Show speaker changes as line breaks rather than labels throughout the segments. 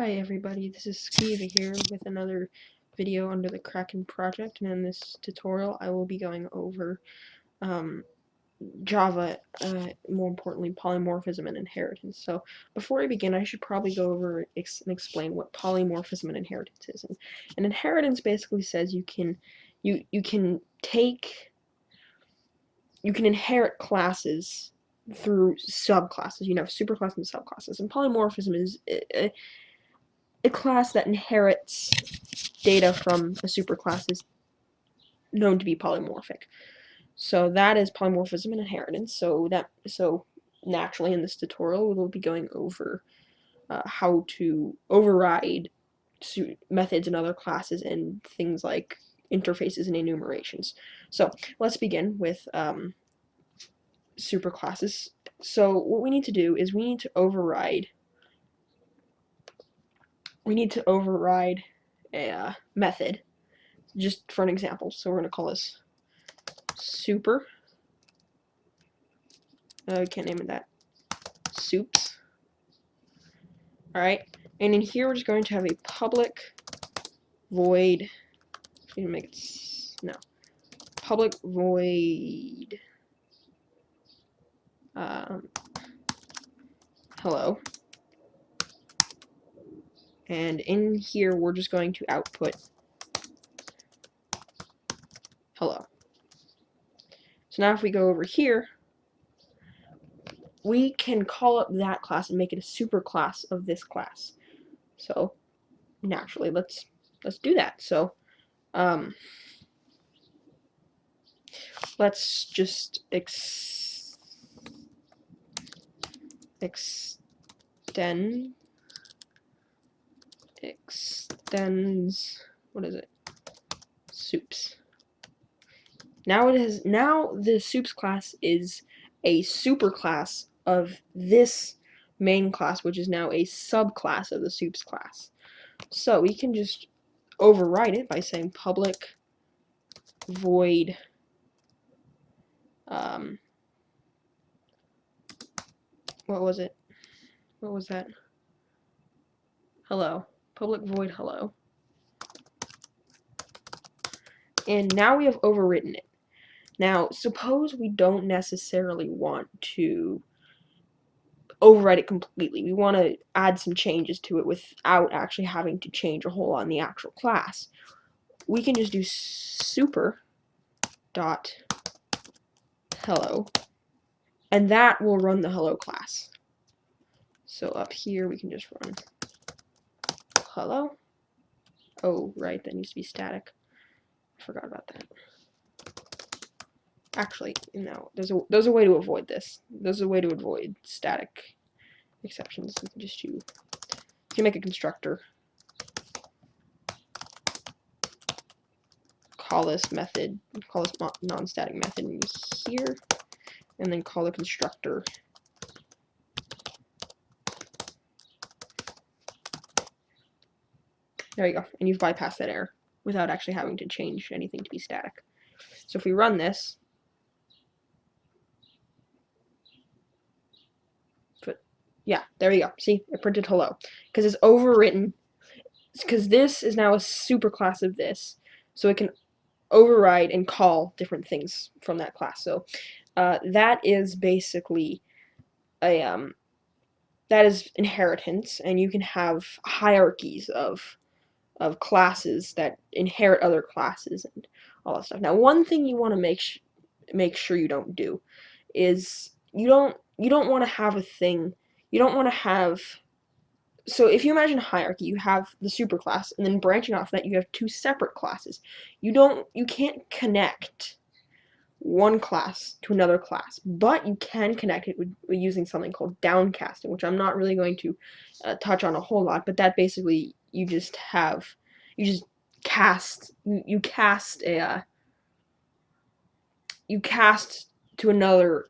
Hi everybody, this is Skiva here with another video under the Kraken project, and in this tutorial I will be going over Java, more importantly polymorphism and inheritance. So before I begin, I should probably go over and explain what polymorphism and inheritance is. And inheritance basically says you can inherit classes through subclasses. You know, superclasses and subclasses. And polymorphism is a class that inherits data from a superclass is known to be polymorphic. So that is polymorphism and inheritance. So naturally in this tutorial we'll be going over how to override methods in other classes and things like interfaces and enumerations. So let's begin with superclasses. So what we need to do is we need to override a method, just for an example. So we're going to call this super. I can't name it that. Soups. Alright, and in here we're just going to have a public void. Need to make it public void hello. And in here we're just going to output hello. So now if we go over here, we can call up that class and make it a superclass of this class. So naturally, let's do that. So let's just extends what is it? Soups. Now the soups class is a superclass of this main class, which is now a subclass of the soups class. So we can just override it by saying public void what was it? What was that? Hello. Public void hello. And now we have overwritten it. Now, suppose we don't necessarily want to override it completely. We want to add some changes to it without actually having to change a whole lot in the actual class. We can just do super dot hello, and that will run the hello class. So up here we can just run hello. Oh, right, that needs to be static. I forgot about that. Actually, no, there's a way to avoid this. There's a way to avoid static exceptions. You can just you can make a constructor, call this method, call this non-static method in here, and then call the constructor there you go, and you've bypassed that error without actually having to change anything to be static. So if we run this, yeah, there you go. See, it printed hello because it's overwritten. Because this is now a superclass of this, so it can override and call different things from that class. So that is basically a that is inheritance, and you can have hierarchies of classes that inherit other classes and all that stuff. Now, one thing you want to make sure you don't do is you don't want to have a thing. You don't want to have. So if you imagine a hierarchy, you have the superclass, and then branching off that, you have two separate classes. You can't connect one class to another class, but you can connect it with using something called downcasting, which I'm not really going to touch on a whole lot. But that basically you just cast to another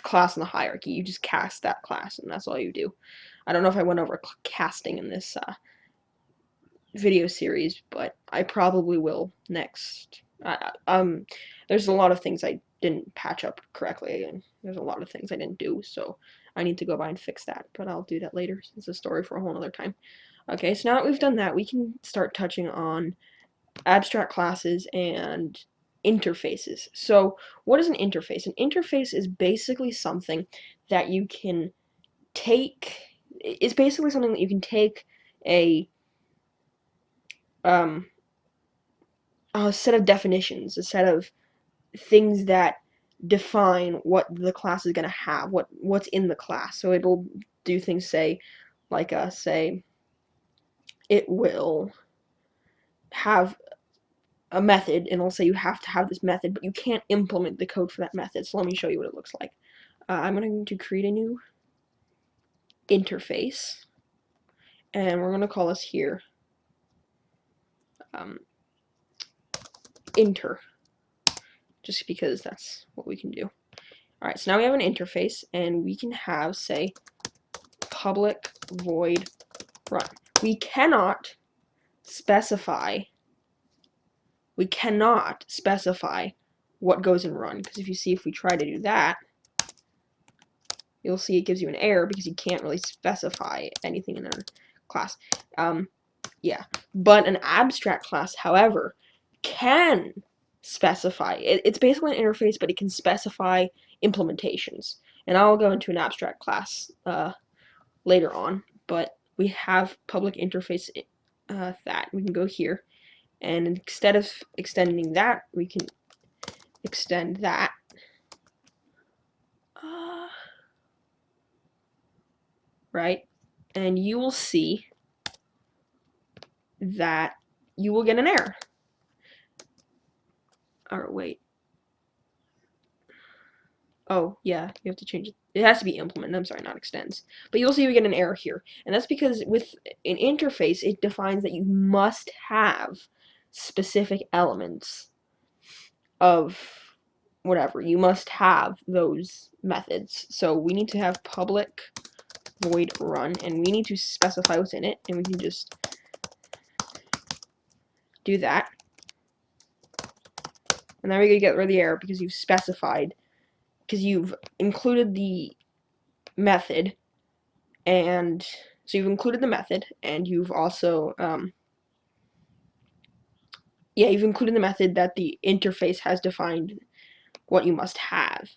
class in the hierarchy. You just cast that class, and that's all you do. I don't know if I went over casting in this video series, but I probably will next. There's a lot of things I didn't patch up correctly, and there's a lot of things I didn't do, so I need to go by and fix that, but I'll do that later. It's a story for a whole other time. Okay, so now that we've done that, we can start touching on abstract classes and interfaces. So what is an interface? An interface is basically something that you can take, it's basically something that you can take a set of definitions, a set of things that define what the class is going to have, what's in the class. So it'll do things, say, like say it will have a method, and it'll say you have to have this method, but you can't implement the code for that method. So let me show you what it looks like. I'm going to create a new interface, and we're going to call this here inter, just because that's what we can do. Alright, so now we have an interface, and we can have, say, public void run. We cannot specify what goes in run, because if you see, if we try to do that, you'll see it gives you an error because you can't really specify anything in a class. Yeah, but an abstract class, however, can specify. It's basically an interface, but it can specify implementations. And I'll go into an abstract class later on, but we have public interface that. We can go here, and instead of extending that, we can extend that. Right? And you will see that you will get an error. Or wait. Oh, yeah, you have to change it. It has to be implemented. I'm sorry, not extends. But you'll see you get an error here. And that's because with an interface, it defines that you must have specific elements of whatever. You must have those methods. So we need to have public void run, and we need to specify what's in it, and we can just do that. And then we get rid of the error because you've specified, because you've included the method, and so you've included the method, and you've also you've included the method that the interface has defined what you must have.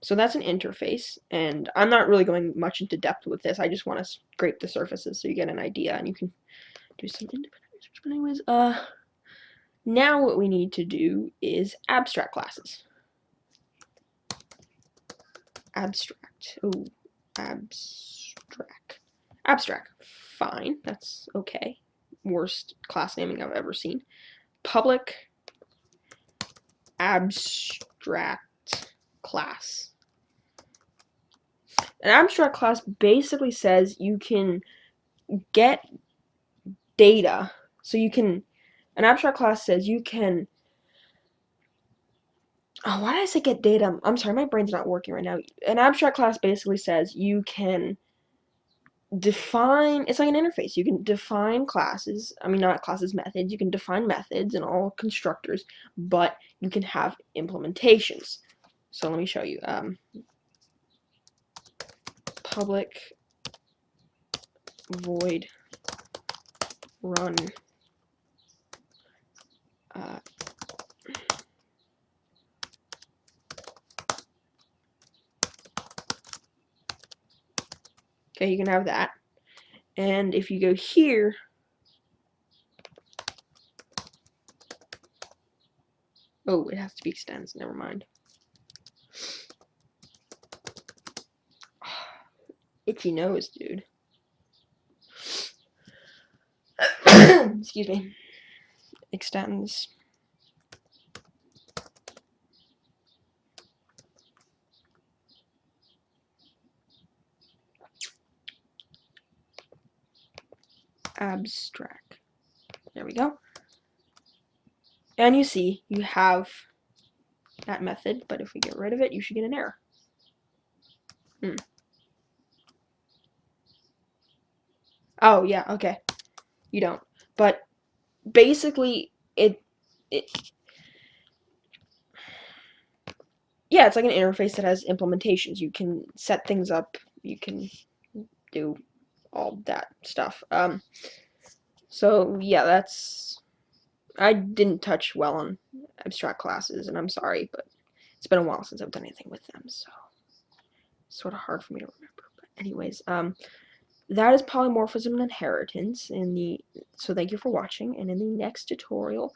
So that's an interface, and I'm not really going much into depth with this. I just want to scrape the surfaces so you get an idea, and you can do some independent research. But anyways, now what we need to do is abstract classes. Abstract. Oh, abstract. Fine, that's okay. Worst class naming I've ever seen. Public abstract class. An abstract class basically says you can get data. So you can, an abstract class says you can, oh, why did I say get data? I'm sorry, my brain's not working right now. An abstract class basically says you can define, it's like an interface. You can define classes, I mean not classes, methods. You can define methods and all constructors, but you can have implementations. So let me show you. Public void run okay, you can have that. And if you go here, oh, it has to be extends, never mind. Itchy nose, dude. Excuse me. Extends. Abstract. There we go. And you see, you have that method, but if we get rid of it, you should get an error. Oh, yeah, okay. You don't. But basically, yeah, it's like an interface that has implementations. You can set things up. you can do all that stuff. So yeah, I didn't touch well on abstract classes, and I'm sorry, but it's been a while since I've done anything with them, so it's sort of hard for me to remember. But anyways, that is polymorphism and inheritance. So thank you for watching, and in the next tutorial,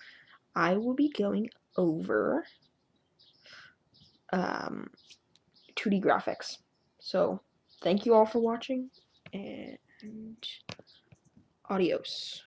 I will be going over 2D graphics. So thank you all for watching, and adios.